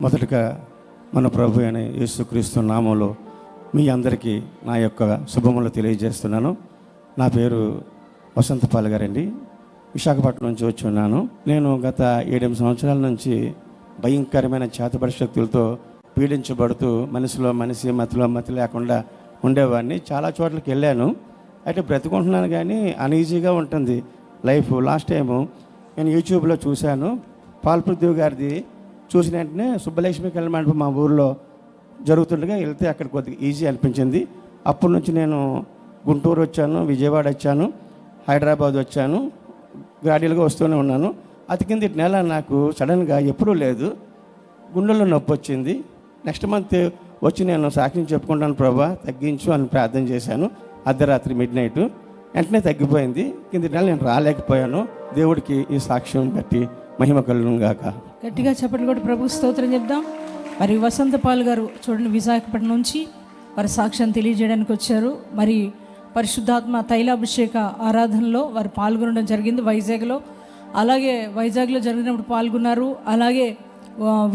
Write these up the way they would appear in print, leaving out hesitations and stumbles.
మొదటగా మన ప్రభు అయిన యేసుక్రీస్తు నామంలో మీ అందరికీ నా యొక్క శుభములు తెలియజేస్తున్నాను. నా పేరు వసంతపాల్ గారండి. విశాఖపట్నం నుంచి వచ్చి ఉన్నాను. నేను గత 7 సంవత్సరాల నుంచి భయంకరమైన చేతబడి శక్తులతో పీడించబడుతూ మనిషిలో మనిషి మతిలో మతి లేకుండా ఉండేవాడిని. చాలా చోట్లకి వెళ్ళాను. అయితే బ్రతుకుంటున్నాను కానీ అన్ఈజీగా ఉంటుంది లైఫ్. లాస్ట్ టైము నేను యూట్యూబ్లో చూశాను, పాల్పృథ్వీ గారిది. చూసిన వెంటనే సుబ్బలక్ష్మి కళ్యాణ మండపం మా ఊరిలో జరుగుతుండగా వెళ్తే అక్కడ కొద్దిగా ఈజీ అనిపించింది. అప్పటి నుంచి నేను గుంటూరు వచ్చాను, విజయవాడ వచ్చాను, హైదరాబాద్ వచ్చాను, గ్రాడ్యువల్గా వస్తూనే ఉన్నాను. అతి కిందటి నెల నాకు సడన్గా ఎప్పుడూ లేదు గుండెల్లో నొప్పి వచ్చింది. నెక్స్ట్ మంత్ వచ్చి నేను సాక్ష్యం చెప్పుకుంటాను, ప్రభా తగ్గించు అని ప్రార్థన చేశాను. అర్ధరాత్రి మిడ్నైట్ వెంటనే తగ్గిపోయింది. కిందటి నెల నేను రాలేకపోయాను. దేవుడికి ఈ సాక్ష్యం బట్టి మహిమ కలుగును గాక. గట్టిగా చెప్పండి కూడా ప్రభు స్తోత్రం చెప్దాం. మరి వసంతపాల్ గారు చూడండి, విశాఖపట్నం నుంచి వారి సాక్ష్యం తెలియజేయడానికి వచ్చారు. మరి పరిశుద్ధాత్మ తైలాభిషేక ఆరాధనలో వారు పాల్గొనడం జరిగింది వైజాగ్లో. అలాగే వైజాగ్లో జరిగినప్పుడు పాల్గొన్నారు. అలాగే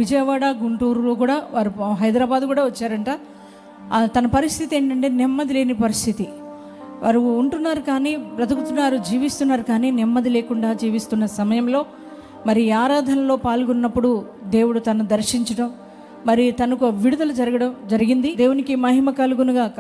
విజయవాడ, గుంటూరులో కూడా వారు, హైదరాబాద్ కూడా వచ్చారంట. తన పరిస్థితి ఏంటంటే నెమ్మది లేని పరిస్థితి. వారు ఉంటున్నారు కానీ, బ్రతుకుతున్నారు, జీవిస్తున్నారు కానీ నెమ్మది లేకుండా జీవిస్తున్న సమయంలో మరి ఆరాధనలో పాల్గొన్నప్పుడు దేవుడు తను దర్శించడం, మరి తనకు విడుదల జరగడం జరిగింది. దేవునికి మహిమ కలుగునుగాక.